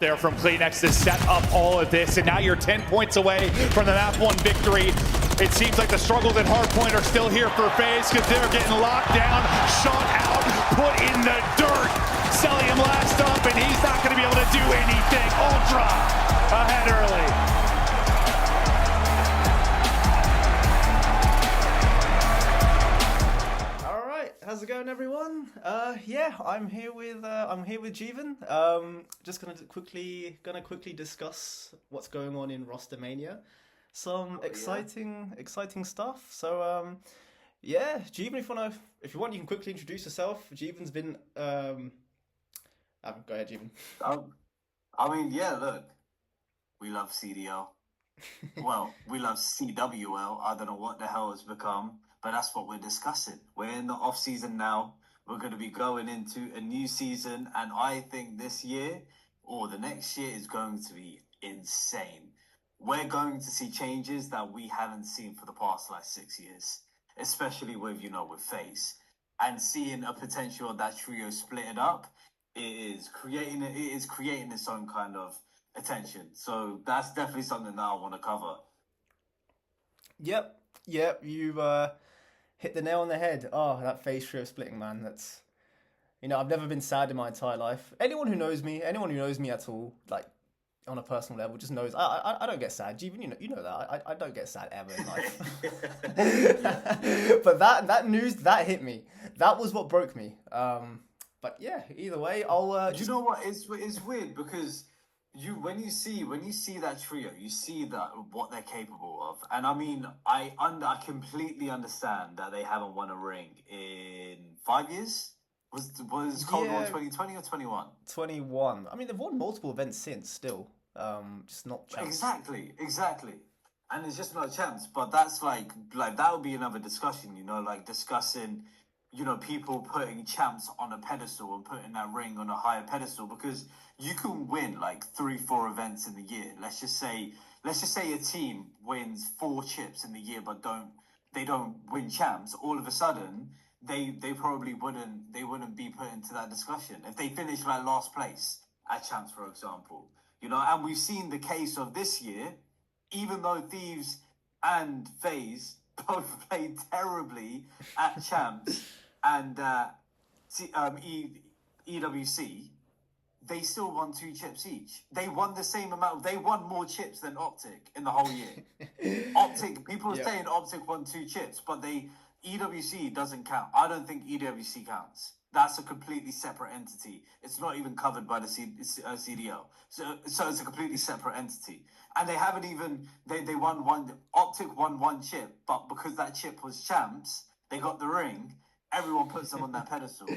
There from Kleenex to set up all of this, and now you're 10 points away from the map 1 victory. It seems like the struggles at Hardpoint are still here for FaZe because they're getting locked down, shot out, put in the dirt. Cellium last up, and he's not going to be able to do anything. Ultra ahead early. How's it going, everyone? Yeah, I'm here with Jeeven. Just gonna quickly discuss what's going on in Roster Mania. Some exciting stuff. So yeah, Jeeven, if you want, you can quickly introduce yourself. Jeeven's been go ahead, Jeeven. I mean, yeah, look, we love CDL. Well, we love CWL. I don't know what the hell it's become. But that's what we're discussing. We're in the off season now. We're going to be going into a new season. And I think this year or the next year is going to be insane. We're going to see changes that we haven't seen for the past 6 years, especially with FaZe. And seeing a potential of that trio split it up, it is creating its own kind of attention. So that's definitely something that I want to cover. Yep, you hit the nail on the head. Oh, that FaZe trio splitting, man. That's, I've never been sad in my entire life. Anyone who knows me at all, on a personal level, just knows I don't get sad. Jeeven, you know that. I don't get sad ever in life. But that news, that hit me. That was what broke me. But yeah, either way, I'll You know what? It's weird because when you see that trio, you see that what they're capable of, and I mean, I completely understand that they haven't won a ring in 5 years. Was Cold War 2020 or 21? 21. I mean, they've won multiple events since. Still, just not champs. Exactly. And it's just not champs. But that's like that would be another discussion. Discussing. People putting champs on a pedestal and putting that ring on a higher pedestal, because you can win 3-4 events in the year. Let's just say a team wins 4 chips in the year, but they don't win champs. All of a sudden, they probably wouldn't be put into that discussion if they finish last place at champs, for example. And we've seen the case of this year, even though Thieves and FaZe both played terribly at champs and EWC, they still won 2 chips each. They won the same amount. They won more chips than Optic in the whole year. People are saying Optic won 2 chips, but EWC doesn't count. I don't think EWC counts. That's a completely separate entity. It's not even covered by the CDL. So it's a completely separate entity. And they haven't even, they won one, Optic won 1 chip, but because that chip was champs, they got the ring, everyone puts them on that pedestal,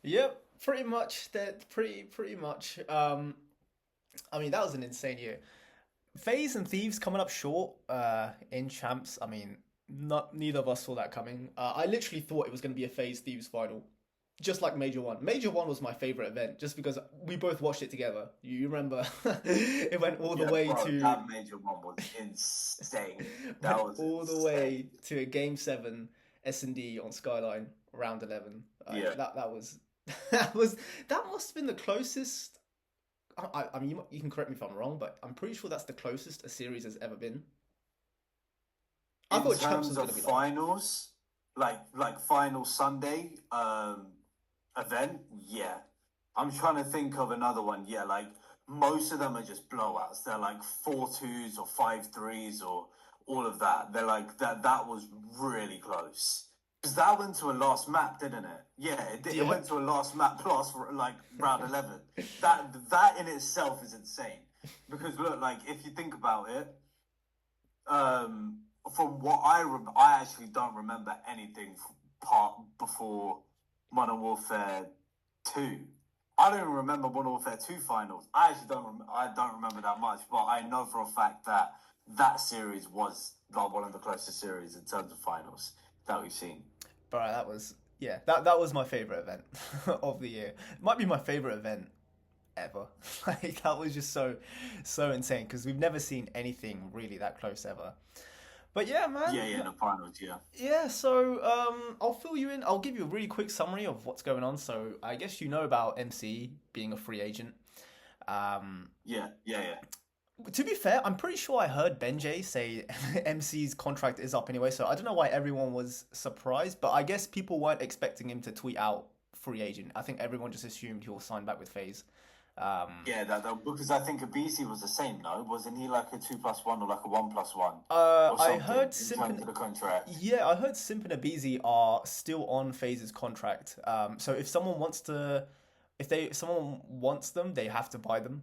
Yep, pretty much. Pretty much. I mean, that was an insane year. FaZe and Thieves coming up short in champs. I mean, neither of us saw that coming. I literally thought it was going to be a FaZe Thieves final. Just like Major 1. Major 1 was my favourite event, just because we both watched it together. You remember? It went all the way to... That Major 1 was insane. That was all the way to a Game 7 S&D on Skyline, round 11. That must have been the closest... I mean, you can correct me if I'm wrong, but I'm pretty sure that's the closest a series has ever been. I thought champs was going to be finals, like final Sunday event, yeah. I'm trying to think of another one. Yeah, most of them are just blowouts. They're 4-2s or 5-3s or all of that. They're that was really close. Because that went to a last map, didn't it? Yeah, it did. Yeah. It went to a last map plus round 11. That in itself is insane. Because look, if you think about it, from what I actually don't remember anything before Modern Warfare 2. I don't even remember Modern Warfare 2 finals. I actually don't remember that much, but I know for a fact that series was one of the closest series in terms of finals that we've seen. Bro, that was my favourite event of the year. It might be my favourite event ever. That was just so insane, because we've never seen anything really that close ever. But yeah, man. Yeah, the finals, yeah. Yeah, so I'll fill you in. I'll give you a really quick summary of what's going on. So I guess you know about MC being a free agent. Yeah, yeah, yeah. To be fair, I'm pretty sure I heard Benjay say MC's contract is up anyway, so I don't know why everyone was surprised, but I guess people weren't expecting him to tweet out free agent. I think everyone just assumed he'll sign back with FaZe. Yeah, because I think Abisi was the same, no? Wasn't he like a 2+1 or like a 1+1 or I something heard in terms of the contract? Yeah, I heard Simp and Abizi are still on FaZe's contract. So if someone wants them, they have to buy them.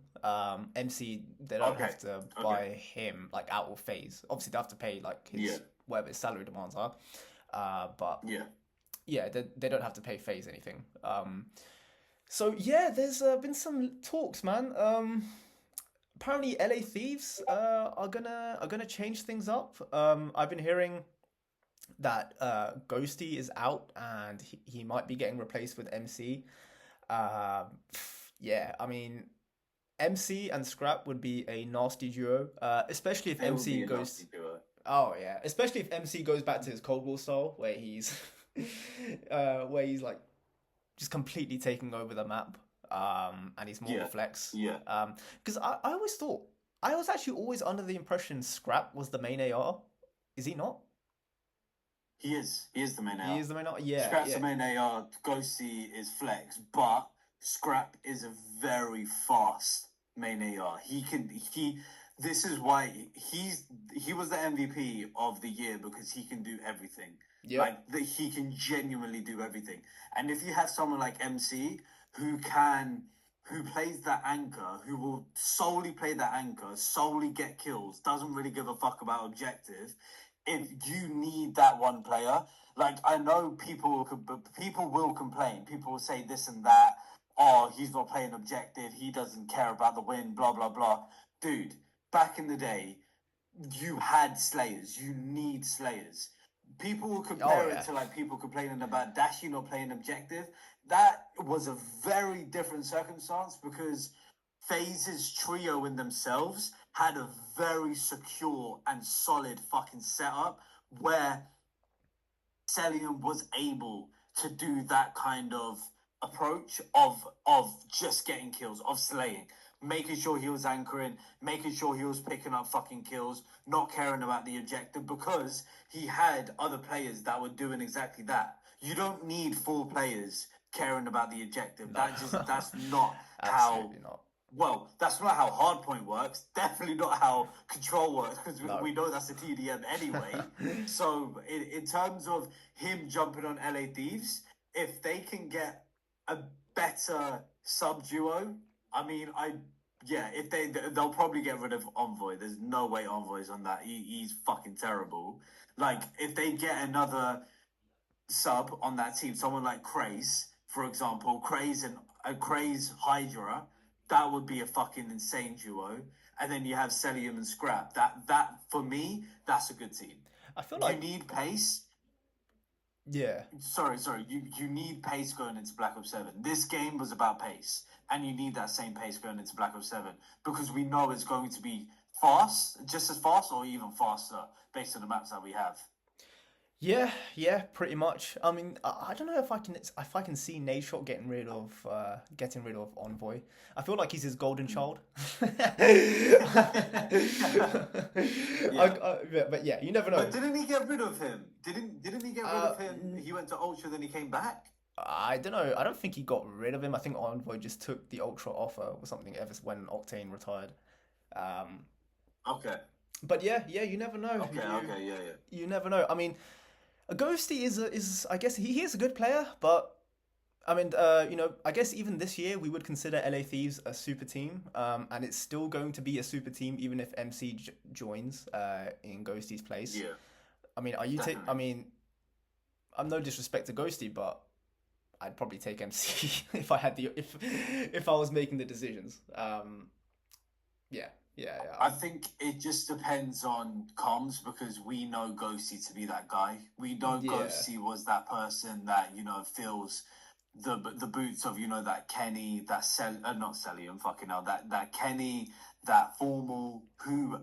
MC, they don't Okay, have to okay. buy him like out of FaZe. Obviously, they have to pay like his Yeah, whatever his salary demands are. But yeah. yeah, they don't have to pay FaZe anything. So yeah, there's been some talks, man. Apparently LA Thieves are gonna change things up. I've been hearing that Ghosty is out and he might be getting replaced with MC. Yeah, I mean MC and Scrap would be a nasty duo, especially if They would MC be a goes. nasty duo. Oh yeah, especially if MC goes back to his Cold War style, where he's like just completely taking over the map, and he's more of Yeah, a flex. yeah. Because I always thought I was actually always under the impression Scrap was the main AR. Is he not? He is. He is the main AR. He is the main AR. Yeah, Scrap's yeah. the main AR. Ghosty is flex, but Scrap is a very fast main AR. This is why he was the MVP of the year because he can do everything. Yep. Like he can genuinely do everything. And if you have someone like MC who plays that anchor, who will solely play that anchor, solely get kills, doesn't really give a fuck about objective. If you need that one player, like I know people will complain. People will say this and that. Oh, he's not playing objective. He doesn't care about the win. Blah blah blah. Dude, back in the day, you had slayers. You need slayers. People will compare it to like people complaining about Dashi not playing objective. That was a very different circumstance because FaZe's trio in themselves had a very secure and solid fucking setup where Celium was able to do that kind of approach of just getting kills, of slaying, making sure he was anchoring, making sure he was picking up fucking kills, not caring about the objective because he had other players that were doing exactly that. You don't need 4 players caring about the objective. No. That's not how. Not. Well, that's not how hardpoint works. Definitely not how control works because we know that's a TDM anyway. So in terms of him jumping on LA Thieves, if they can get a better sub duo, I mean, if they'll probably get rid of Envoy. There's no way Envoy's on that. He's fucking terrible. Like if they get another sub on that team, someone like Craze, for example, Craze Hydra, that would be a fucking insane duo. And then you have Celium and Scrap. That for me, that's a good team. I feel like you need pace. Yeah. Sorry. You need pace going into Black Ops 7. This game was about pace. And you need that same pace going into Black Ops 7. Because we know it's going to be fast, just as fast or even faster, based on the maps that we have. Yeah, pretty much. I mean, I don't know if I can see Nadeshot getting rid of Envoy. I feel like he's his golden child. Yeah. But yeah, you never know. But didn't he get rid of him? Didn't he get rid of him? He went to Ultra, then he came back. I don't know. I don't think he got rid of him. I think Envoy just took the Ultra offer or something ever when Octane retired. Okay. But yeah, you never know. Okay, yeah. You never know. I mean, Ghosty is I guess he is a good player, but I mean, I guess even this year we would consider LA Thieves a super team, and it's still going to be a super team even if MC joins in Ghosty's place. Yeah. I mean, I mean, I'm no disrespect to Ghosty, but I'd probably take MC if I had if I was making the decisions. Yeah. I think it just depends on comms because we know Ghosty to be that guy. We know Ghosty was that person that feels the boots of that Kenny, that not Celium, fucking hell, that Kenny, that Formal, who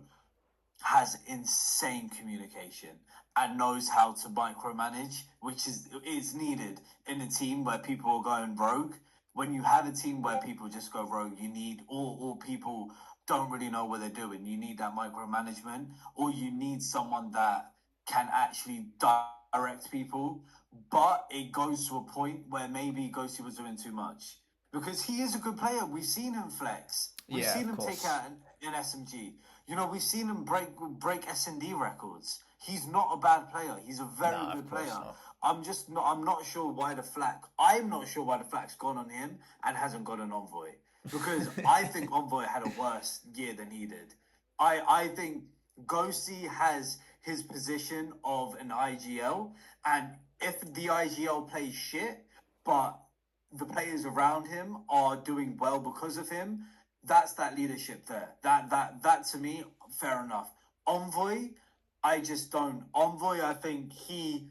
has insane communication and knows how to micromanage, which is needed in a team where people are going rogue. When you have a team where people just go rogue, you need, or people don't really know what they're doing. You need that micromanagement, or you need someone that can actually direct people. But it goes to a point where maybe Ghosty was doing too much because he is a good player. We've seen him flex. We've Yeah, seen of him course. take out an SMG. You know, we've seen him break S&D records. He's not a bad player. He's a very Nah, good of course player. not. I'm not sure why the flack. I'm not sure why the flack's gone on him and hasn't got an Envoy because I think Envoy had a worse year than he did. I think Ghosty has his position of an IGL, and if the IGL plays shit, but the players around him are doing well because of him, that's that leadership there. That to me, fair enough. Envoy, I just don't. Envoy, I think he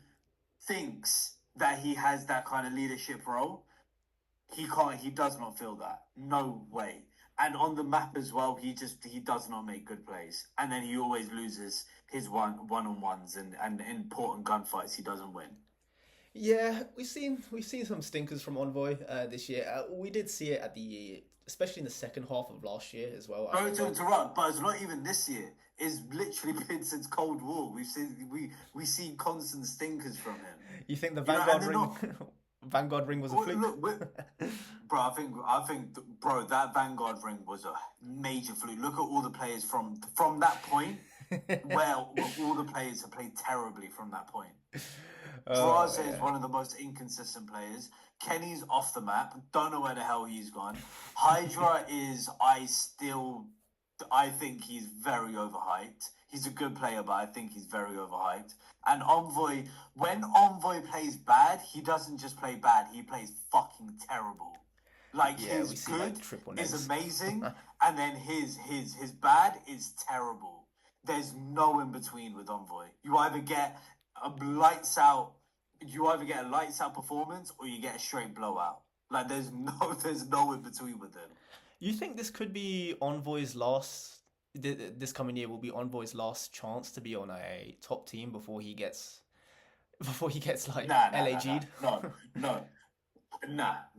thinks that he has that kind of leadership role. He can't. He does not feel that. No way. And on the map as well, he does not make good plays, and then he always loses his one-on-ones and important gunfights he doesn't win. Yeah, we've seen some stinkers from Envoy this year. We did see it especially in the second half of last year as well. Sorry to interrupt, but it's not even this year. It's literally been since Cold War. We see constant stinkers from him. You think the You know, Vanguard and they're ring, not- Vanguard ring was a fluke? Look, bro, I think, bro, that Vanguard ring was a major fluke. Look at all the players from that point. Well, all the players have played terribly from that point. Draze is one of the most inconsistent players. Kenny's off the map. Don't know where the hell he's gone. Hydra is, I think he's very overhyped. He's a good player, but I think he's very overhyped. And Envoy, when Envoy plays bad, he doesn't just play bad, he plays fucking terrible. Like Yeah, we his see, good like, triple is names. amazing, and then his bad is terrible. There's no in between with Envoy. You either get a lights out performance, or you get a straight blowout. Like there's no in between with them. You think this could be Envoy's last? This coming year will be Envoy's last chance to be on a top team before he gets like LAG'd. No.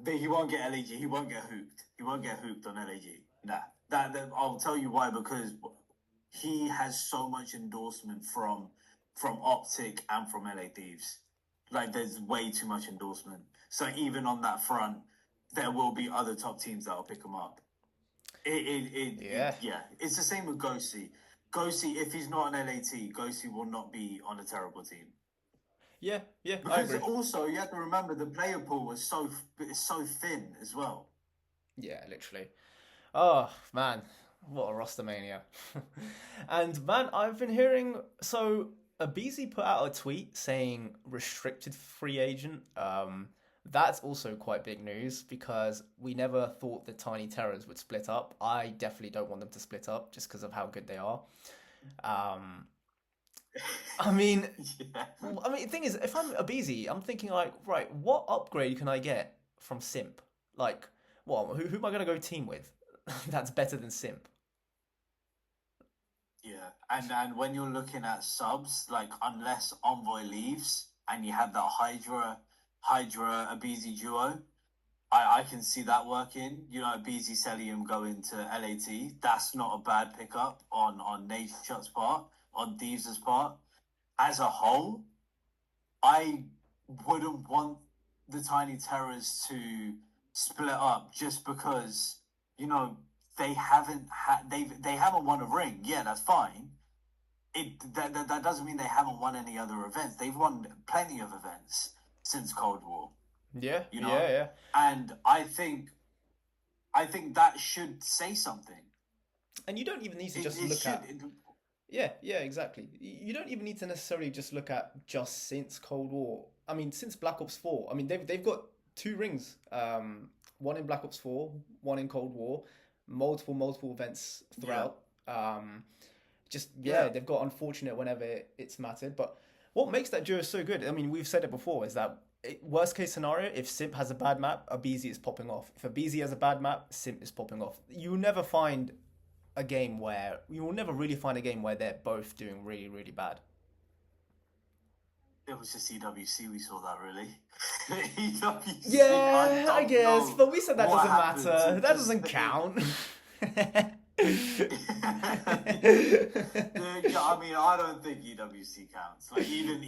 He won't get LAG. He won't get hooked. He won't get hooked on LAG. Nah. That I'll tell you why, because he has so much endorsement from Optic and from LA Thieves. Like there's way too much endorsement. So even on that front, there will be other top teams that will pick him up. It's the same with Ghosty. Ghosty, if he's not an LAT, Ghosty will not be on a terrible team. Yeah, I Because agree. also you have to remember the player pool is so thin as well. Yeah, literally. Oh man, what a roster mania! And man, I've been hearing so. Abizi put out a tweet saying restricted free agent. That's also quite big news because we never thought the Tiny Terrors would split up. I definitely don't want them to split up just because of how good they are. I mean, the thing is, if I'm Abizi, I'm thinking like, right, what upgrade can I get from Simp? Like, what? Who am I gonna go team with? That's better than Simp. Yeah, and when you're looking at subs, like unless Envoy leaves and you have that Hydra Abizi duo, I can see that working. You know, Abizi Celium going to LAT. That's not a bad pickup on Nature's part, on Thieves' part. As a whole, I wouldn't want the Tiny Terrors to split up just because, you know, they haven't won a ring. Yeah, that's fine. That doesn't mean they haven't won any other events. They've won plenty of events since Cold War. Yeah, You know? yeah. And I think that should say something. And you don't even need to just look at. Yeah, exactly. You don't even need to necessarily just look at just since Cold War. I mean, since Black Ops 4. I mean, they've got 2 rings. One in Black Ops 4, one in Cold War. Multiple events throughout. Yeah. They've got unfortunate whenever it's mattered. But what makes that duo so good? I mean, we've said it before. Is that worst case scenario? If Simp has a bad map, Abizi is popping off. If Abizi has a bad map, Simp is popping off. You will never really find a game where they're both doing really, really bad. It was just EWC we saw that, really. EWC, Yeah, I don't guess, know but we said that what doesn't happened matter. to That just doesn't count. Yeah, I mean, I don't think EWC counts. Like, even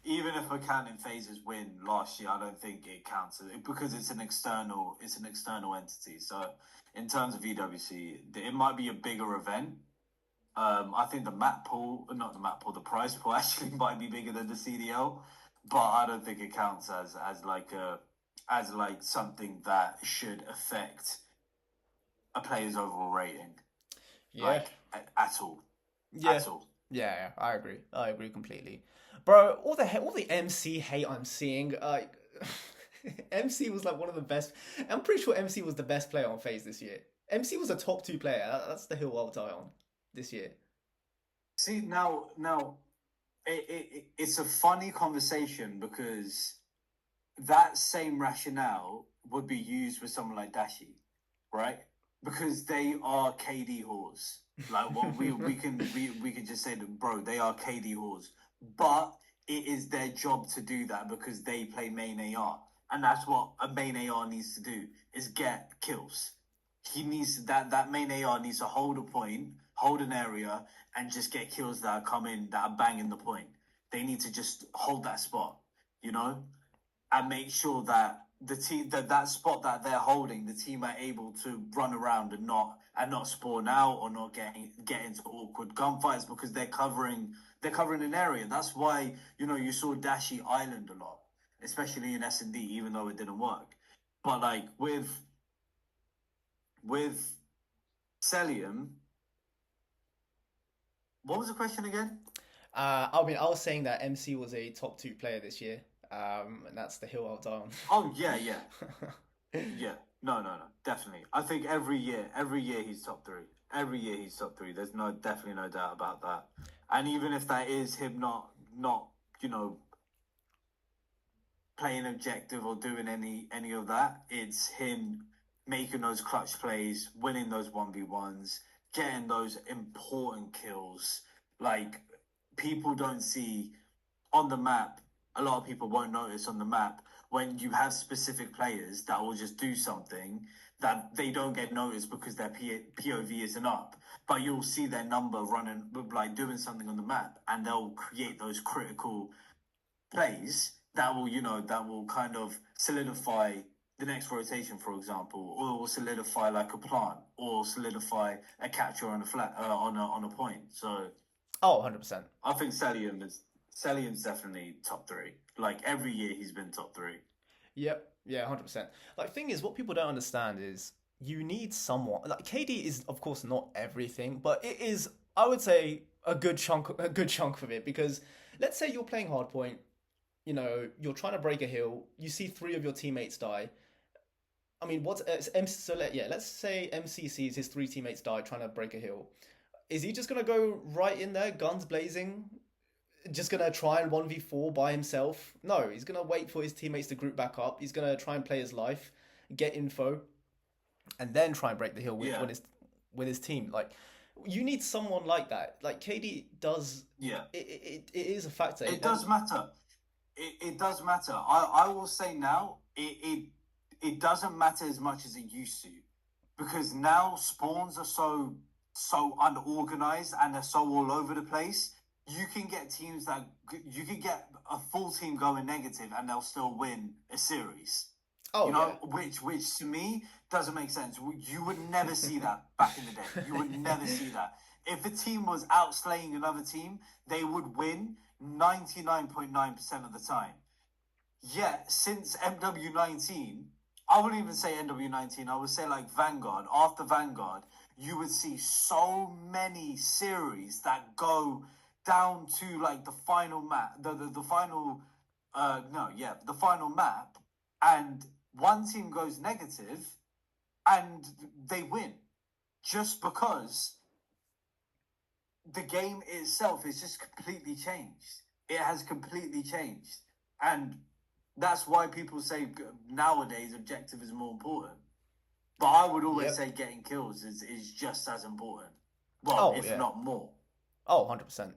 if we're counting Phase's win last year, I don't think it counts because it's an external entity. So, in terms of EWC, it might be a bigger event. I think the prize pool actually might be bigger than the CDL, but I don't think it counts as something that should affect a player's overall rating, Yeah, like at all, yeah, at all. yeah. I agree. I agree completely, bro. All the MC hate I'm seeing. MC was like one of the best. I'm pretty sure MC was the best player on Phase this year. MC was a top 2 player. That's the hill I'll die on this year. See, now, it's a funny conversation because that same rationale would be used with someone like Dashi, right? Because they are KD whores. Like, what we can just say that, bro, they are KD whores. But it is their job to do that because they play main AR, and that's what a main AR needs to do: is get kills. He needs that main AR needs to hold a point, hold an area, and just get kills that are coming, that are banging the point. They need to just hold that spot, you know, and make sure that the team that spot that they're holding, the team are able to run around and not spawn out or not get into awkward gunfights because they're covering an area. That's why, you know, you saw Dashi Island a lot, especially in S&D, even though it didn't work. But like with Celium, what was the question again? I mean, I was saying that MC was a top 2 player this year, and that's the hill I'll die on. Oh yeah, yeah. No, definitely. I think every year he's top 3. Every year he's top 3. There's definitely no doubt about that. And even if that is him not you know, playing objective or doing any of that, it's him making those clutch plays, winning those 1v1s, getting those important kills. Like, people don't see on the map, a lot of people won't notice on the map when you have specific players that will just do something that they don't get noticed because their POV isn't up. But you'll see their number running, like doing something on the map, and they'll create those critical plays that will kind of solidify the next rotation, for example, or will solidify like a plant, or solidify a capture on a flat on a point. So, Oh, 100%. I think Celium's definitely top 3. Like, every year he's been top 3. Yep. Yeah, 100%. Like, thing is, what people don't understand is you need someone. Like, KD is, of course, not everything, but it is, I would say, a good chunk of it. Because let's say you're playing hardpoint, you know, you're trying to break a hill, you see 3 of your teammates die. I mean, let's say MC sees his 3 teammates die trying to break a hill. Is he just gonna go right in there, guns blazing, just gonna try and 1v4 by himself? No, he's gonna wait for his teammates to group back up. He's gonna try and play his life, get info, and then try and break the hill with his team. Like, you need someone like that. Like, KD does. Yeah, it is a factor. it does matter. It does matter. I will say now, it doesn't matter as much as it used to, because now spawns are so unorganized and they're so all over the place. You can get a full team going negative and they'll still win a series. Oh, you know, yeah. which to me doesn't make sense. You would never see that back in the day. You would never see that. If a team was outslaying another team, they would win 99.9% of the time. Yet, since MW19, I wouldn't even say MW19, I would say like Vanguard. After Vanguard, you would see so many series that go down to like the final map, the final map, and one team goes negative and they win just because the game itself is just completely changed. It has completely changed. And that's why people say nowadays objective is more important. But I would always say getting kills is just as important. Well, if not more. Oh, 100%.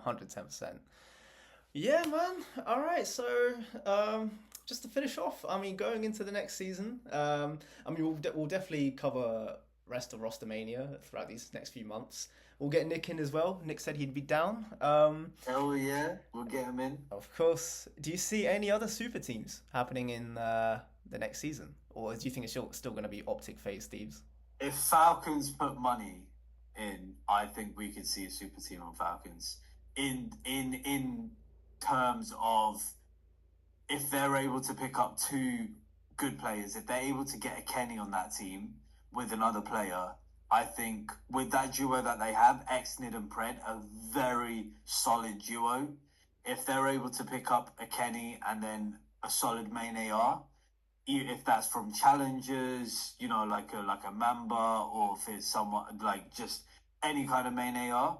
110%. Yeah, man. All right. So, just to finish off, I mean, going into the next season, I mean, we'll definitely cover rest of Rostermania throughout these next few months. We'll get Nick in as well. Nick said he'd be down. Hell yeah, we'll get him in. Of course. Do you see any other super teams happening in the next season, or do you think it's still going to be Optic Phase Thieves? If Falcons put money in, I think we could see a super team on Falcons. In terms of if they're able to pick up two good players, if they're able to get a Kenny on that team with another player, I think with that duo that they have, Exnid and Pred, a very solid duo. If they're able to pick up a Kenny and then a solid main AR, if that's from challengers, like a Mamba, or if it's someone like just any kind of main AR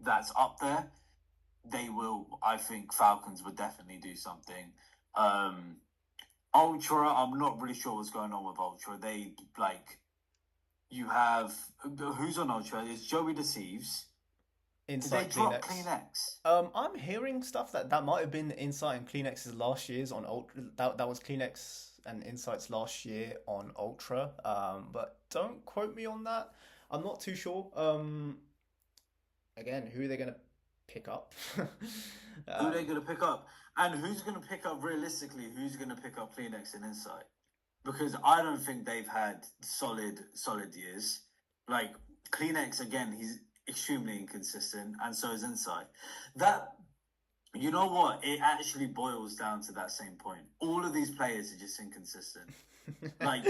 that's up there, they will. I think Falcons would definitely do something. Ultra, I'm not really sure what's going on with Ultra. They you have who's on Ultra? It's Joey the Thieves. Insight Did they drop Kleenex. Kleenex? I'm hearing stuff that might have been Insight and Kleenex's last year's on Ultra. That was Kleenex and Insight's last year on Ultra. But don't quote me on that. I'm not too sure. Again, who are they gonna pick up? Who are they going to pick up? And who's going to pick up, realistically, who's going to pick up Kleenex and Insight? Because I don't think they've had solid years. Like, Kleenex, again, he's extremely inconsistent, and so is Insight. That, you know what? It actually boils down to that same point. All of these players are just inconsistent. Like,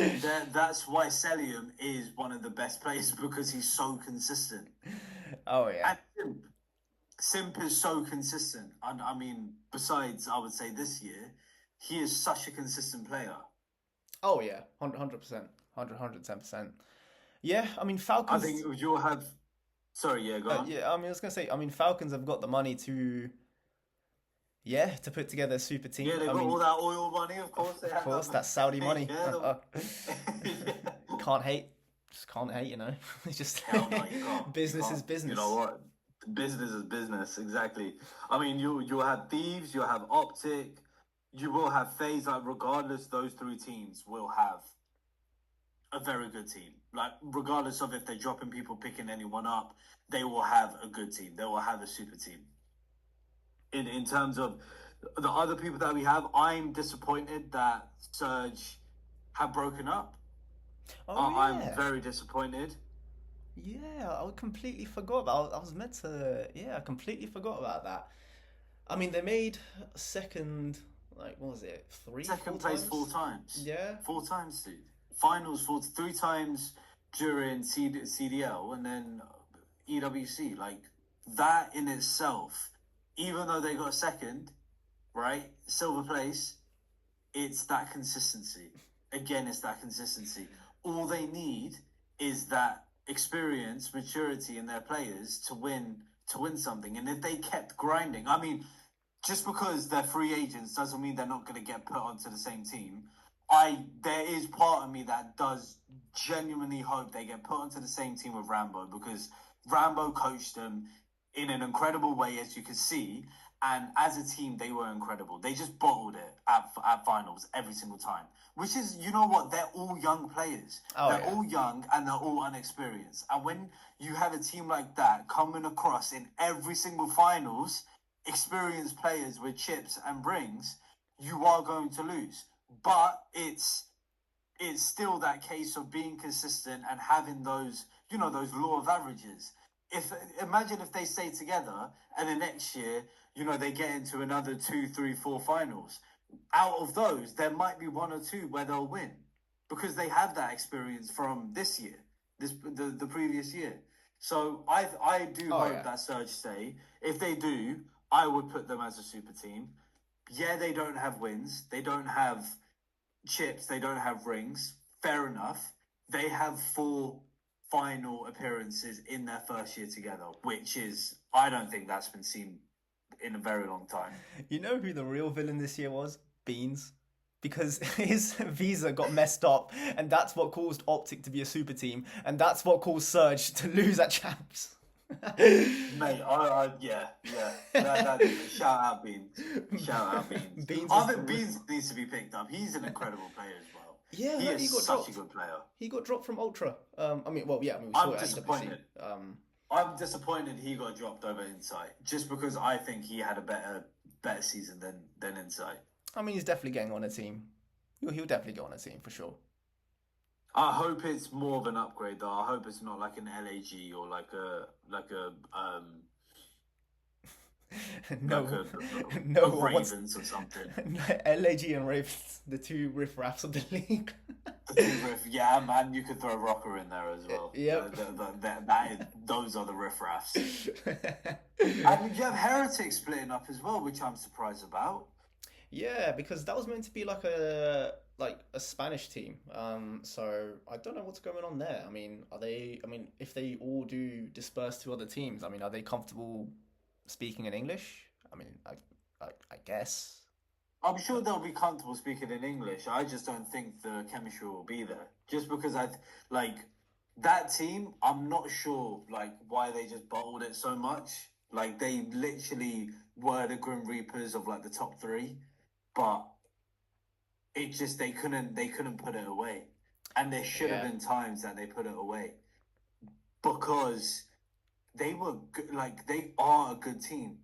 that's why Celium is one of the best players, because he's so consistent. Oh, yeah. And Simp is so consistent. I mean, besides, I would say this year, he is such a consistent player. Oh, yeah. 100%. 110%. Yeah, I mean, Falcons... I think you'll have... Sorry, yeah, go on. Yeah, I mean, I was going to say, I mean, Falcons have got the money to put together a super team. Yeah, they've got all that oil money, of course. Of course, that's Saudi money. Yeah, Can't hate. Just can't hate, It's just business is business. You know what? Business is business, exactly. I mean, you'll have Thieves, you'll have Optic, you will have FaZe. Like, regardless, those three teams will have a very good team. Like, regardless of if they're dropping people, picking anyone up, they will have a good team. They will have a super team. In terms of the other people that we have, I'm disappointed that Surge have broken up. Oh, yeah. I'm very disappointed. Yeah, I completely forgot about. I was meant to. Yeah, I completely forgot about that. I mean, they made second. Like, what was it? Second place 4 times. Yeah, 4 times, dude. Finals 3 times during CDL, and then EWC. Like, that in itself, even though they got second, right, silver place, it's that consistency. Again, it's that consistency. All they need is that experience, maturity in their players to win something. And if they kept grinding, I mean, just because they're free agents doesn't mean they're not going to get put onto the same team. There is part of me that does genuinely hope they get put onto the same team with Rambo, because Rambo coached them in an incredible way, as you can see. And as a team, they were incredible. They just bottled it at finals every single time. Which is, you know what? They're all young players. They're all young and they're all unexperienced. And when you have a team like that coming across in every single finals, experienced players with chips and rings, you are going to lose. But it's still that case of being consistent and having those, those law of averages. Imagine if they stay together and the next year, they get into another 2, 3, 4 finals. Out of those, there might be 1 or 2 where they'll win, because they have that experience from this year, the previous year. So I do hope that Surge stay. If they do, I would put them as a super team. Yeah, they don't have wins, they don't have chips, they don't have rings. Fair enough. They have 4 final appearances in their first year together, which is, I don't think that's been seen in a very long time. You know who the real villain this year was? Beans. Because his visa got messed up, and that's what caused Optic to be a super team, and that's what caused Surge to lose at Champs. Mate, yeah. Shout out Beans. Shout out Beans. Beans I is think the Beans needs to be picked up. He's an incredible player as well. Yeah, I He heard he is got such dropped. a good player. He got dropped from Ultra. We I'm saw it at disappointed. EWC. I'm disappointed he got dropped over Insight, just because I think he had a better season than Insight. I mean, he's definitely getting on a team. He'll definitely get on a team for sure. I hope it's more of an upgrade though. I hope it's not like an LAG or like a No, no Ravens or something. LAG and Ravens, the two riffraffs of the league. Yeah, man, you could throw Rocker in there as well. Yep. Those are the riffraffs. And you have Heretics splitting up as well, which I'm surprised about. Yeah, because that was meant to be like a Spanish team. So I don't know what's going on there. I mean, if they all do disperse to other teams, I mean, are they comfortable speaking in English? I mean, I guess. I'm sure they'll be comfortable speaking in English. I just don't think the chemistry will be there. Just because that team, I'm not sure why they just bottled it so much. Like they literally were the Grim Reapers of the top three, but it just they couldn't put it away. And there should have been times that they put it away. Because they were good, they are a good team.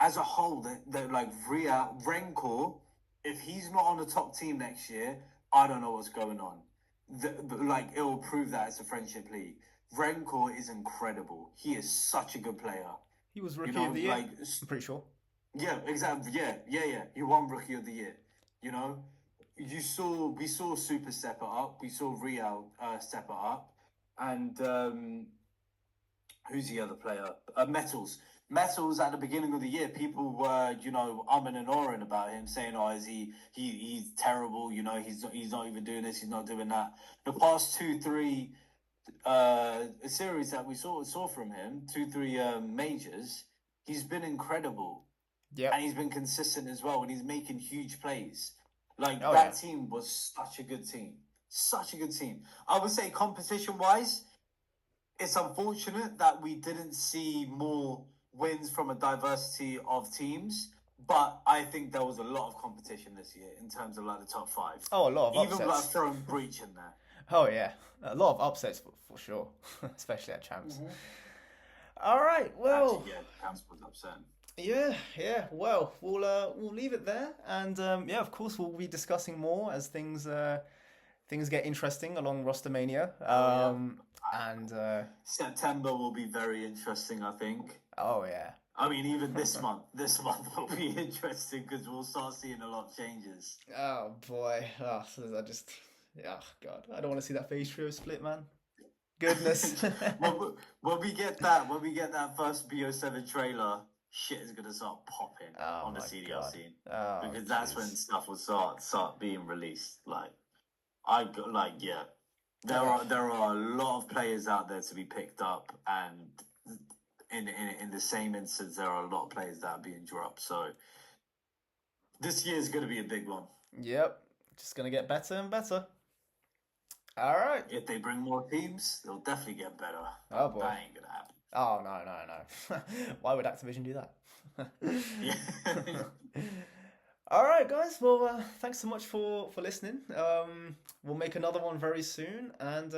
As a whole, they're Rencor, if he's not on the top team next year, I don't know what's going on. It will prove that it's a friendship league. Rencor is incredible. He is such a good player. He was rookie of the year. I'm pretty sure. Yeah, exactly. Yeah. He won rookie of the year. We saw Super step it up. We saw Real step it up, and who's the other player? Metals. Metals at the beginning of the year, people were, umming and ahhing about him, saying, "Oh, is he's terrible? He's not even doing this. He's not doing that." The past 2-3 series that we saw from him, 2-3 majors, he's been incredible. Yeah, and he's been consistent as well, and he's making huge plays. Team was such a good team. Such a good team. I would say competition-wise, it's unfortunate that we didn't see more wins from a diversity of teams, but I think there was a lot of competition this year in terms of the top five. Oh, a lot of even upsets. throwing Breach in there. Oh yeah, a lot of upsets for sure, especially at champs. Mm-hmm. All right, well. Actually, champs was upset. Yeah. Well, we'll leave it there, and of course, we'll be discussing more as things get interesting along Rostermania. And September will be very interesting, I think. Oh yeah. I mean, even this month will be interesting because we'll start seeing a lot of changes. Oh boy, God, I don't want to see that phase trio split, man. Goodness. when we get that first BO7 trailer, shit is gonna start popping on the CDL scene because that's when stuff will start being released. There are a lot of players out there to be picked up, and in the same instance, there are a lot of players that are being dropped. So this year is going to be a big one. Yep, just going to get better and better. All right. If they bring more teams, they'll definitely get better. Oh boy, that ain't gonna happen. Oh no. Why would Activision do that? Yeah. All right, guys. Well, thanks so much for listening. We'll make another one very soon, and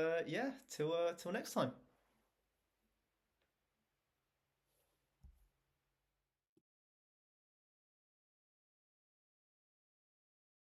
till next time.